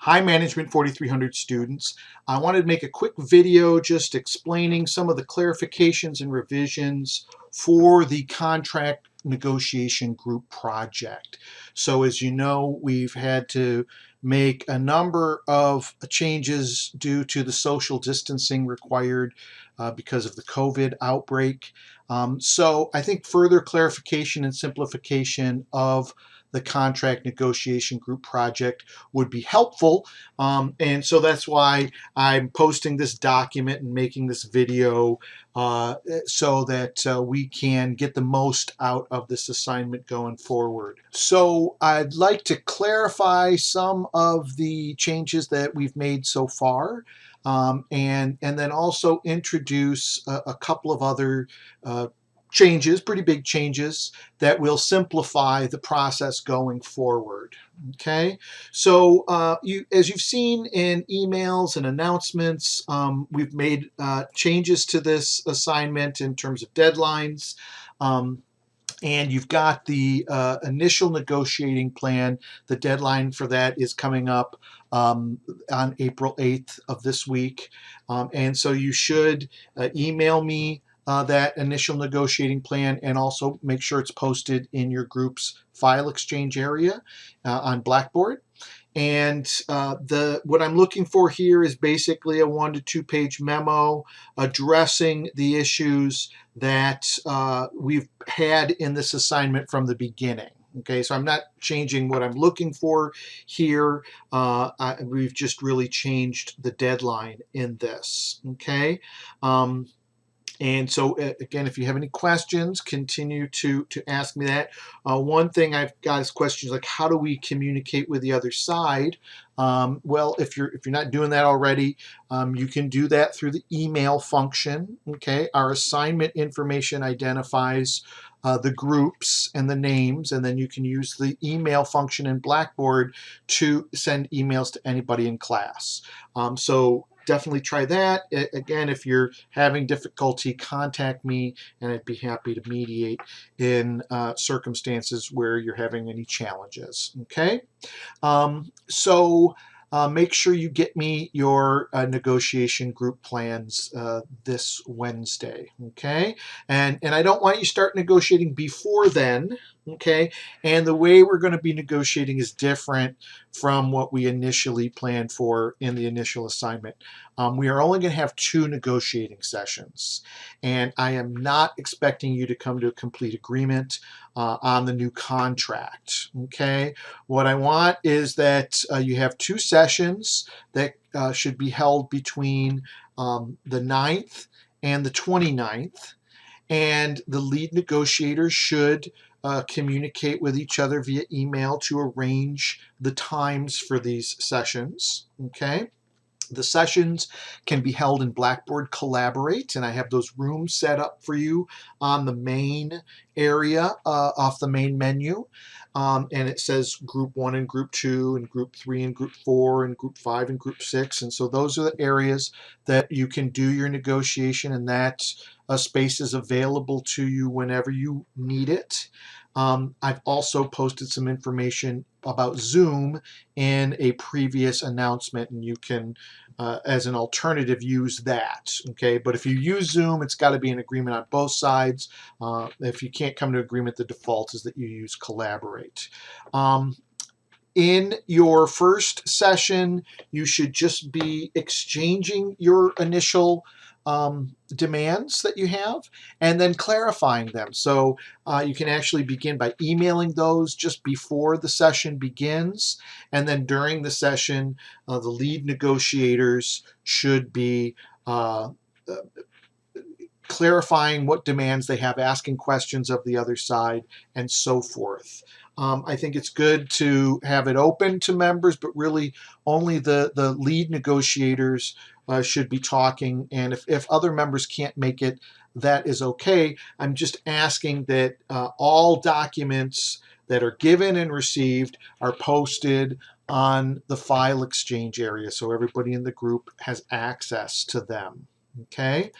Hi Management 4300 students. I wanted to make a quick video just explaining some of the clarifications and revisions for the contract negotiation group project. So as you know, we've had to make a number of changes due to the social distancing required because of the COVID outbreak. So I think further clarification and simplification of the contract negotiation group project would be helpful. And so that's why I'm posting this document and making this video so that we can get the most out of this assignment going forward. So I'd like to clarify some of the changes that we've made so far. And then also introduce a couple of other changes, pretty big changes, that will simplify the process going forward. Okay, so as you've seen in emails and announcements, we've made changes to this assignment in terms of deadlines. And you've got the initial negotiating plan. The deadline for that is coming up on April 8th of this week. And so you should email me that initial negotiating plan, and also make sure it's posted in your group's file exchange area on Blackboard. And what I'm looking for here is basically a 1 to 2 page memo addressing the issues that we've had in this assignment from the beginning. Okay, so I'm not changing what I'm looking for here. We've just really changed the deadline in this. Okay. And so again, if you have any questions, continue to ask me that. One thing I've got is questions like, how do we communicate with the other side? Well, if you're not doing that already, you can do that through the email function. Okay, our assignment information identifies the groups and the names, and then you can use the email function in Blackboard to send emails to anybody in class. So definitely try that. Again, if you're having difficulty, contact me, and I'd be happy to mediate in circumstances where you're having any challenges. Okay, so make sure you get me your negotiation group plans this Wednesday. Okay, and I don't want you to start negotiating before then. Okay, and the way we're going to be negotiating is different from what we initially planned for in the initial assignment. We are only going to have 2 negotiating sessions, and I am not expecting you to come to a complete agreement on the new contract. Okay, what I want is that you have 2 sessions that should be held between the 9th and the 29th, and the lead negotiators should communicate with each other via email to arrange the times for these sessions. Okay. The sessions can be held in Blackboard Collaborate, and I have those rooms set up for you on the main area off the main menu. And it says Group 1 and Group 2, and Group 3 and Group 4, and Group 5 and Group 6. And so those are the areas that you can do your negotiation, and that space is available to you whenever you need it. I've also posted some information about Zoom in a previous announcement, and you can, as an alternative, use that. Okay, but if you use Zoom, it's got to be an agreement on both sides. If you can't come to agreement, the default is that you use Collaborate. In your first session, you should just be exchanging your initial demands that you have, and then clarifying them. So you can actually begin by emailing those just before the session begins, and then during the session, the lead negotiators should be clarifying what demands they have, asking questions of the other side, and so forth. I think it's good to have it open to members, but really only the lead negotiators should be talking. And if other members can't make it, that is okay. I'm just asking that all documents that are given and received are posted on the file exchange area, so everybody in the group has access to them. Okay.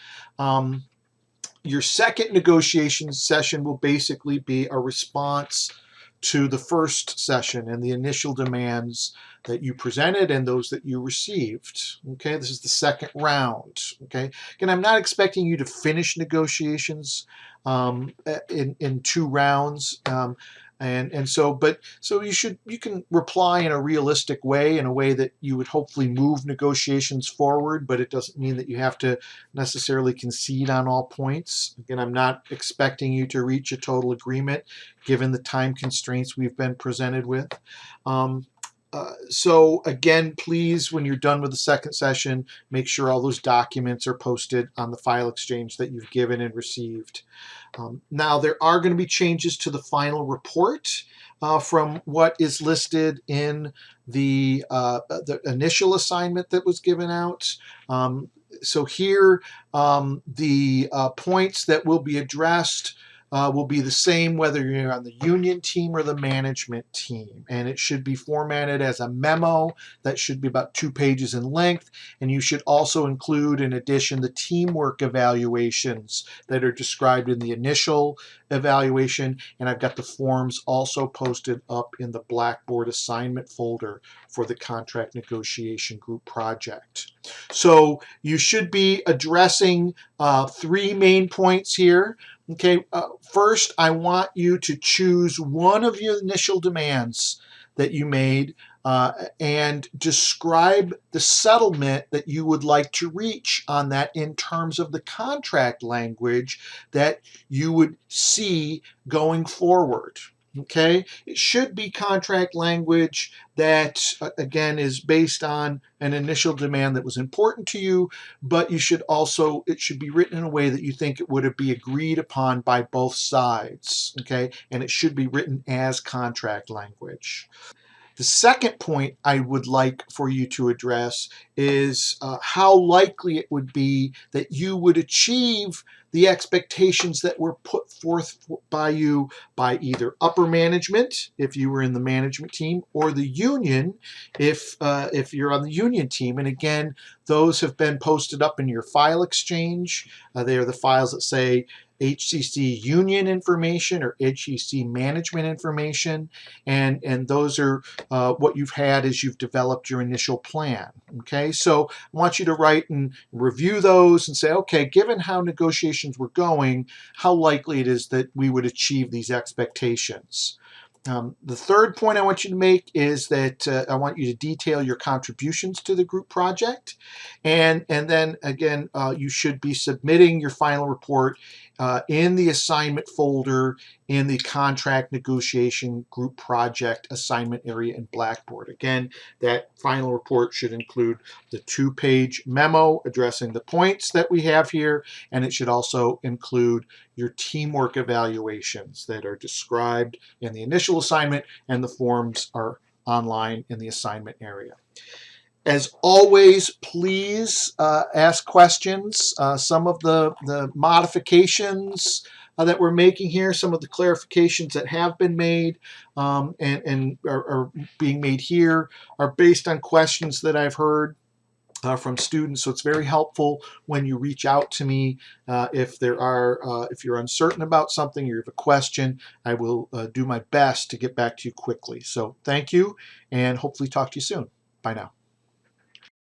Your second negotiation session will basically be a response to the first session and the initial demands that you presented and those that you received. Okay, this is the second round. Okay, again, I'm not expecting you to finish negotiations in 2 rounds. So you can reply in a realistic way, in a way that you would hopefully move negotiations forward, but it doesn't mean that you have to necessarily concede on all points. Again, I'm not expecting you to reach a total agreement given the time constraints we've been presented with. So again, please, when you're done with the second session, make sure all those documents are posted on the file exchange that you've given and received. Now, there are going to be changes to the final report from what is listed in the initial assignment that was given out. So here, the points that will be addressed will be the same whether you're on the union team or the management team. And it should be formatted as a memo that should be about 2 pages in length. And you should also include, in addition, the teamwork evaluations that are described in the initial evaluation. And I've got the forms also posted up in the Blackboard assignment folder for the contract negotiation group project. So you should be addressing 3 main points here. Okay, first I want you to choose one of your initial demands that you made and describe the settlement that you would like to reach on that in terms of the contract language that you would see going forward. Okay, it should be contract language that, again, is based on an initial demand that was important to you, but it should be written in a way that you think it would be agreed upon by both sides. Okay, and it should be written as contract language. The second point I would like for you to address is how likely it would be that you would achieve the expectations that were put forth by you by either upper management, if you were in the management team, or the union, if you're on the union team. And again, those have been posted up in your file exchange. They are the files that say HCC union information or HCC management information, and those are what you've had as you've developed your initial plan. Okay, so I want you to write and review those and say, okay, given how negotiations were going, how likely it is that we would achieve these expectations. The third point I want you to make is that I want you to detail your contributions to the group project. And then again, you should be submitting your final report in the assignment folder in the contract negotiation group project assignment area in Blackboard. Again, that final report should include the 2-page memo addressing the points that we have here, and it should also include your teamwork evaluations that are described in the initial assignment, and the forms are online in the assignment area. As always, please ask questions. Some of the modifications that we're making here, some of the clarifications that have been made and are being made here are based on questions that I've heard from students. So it's very helpful when you reach out to me if you're uncertain about something or you have a question. I will do my best to get back to you quickly. So thank you, and hopefully talk to you soon. Bye now.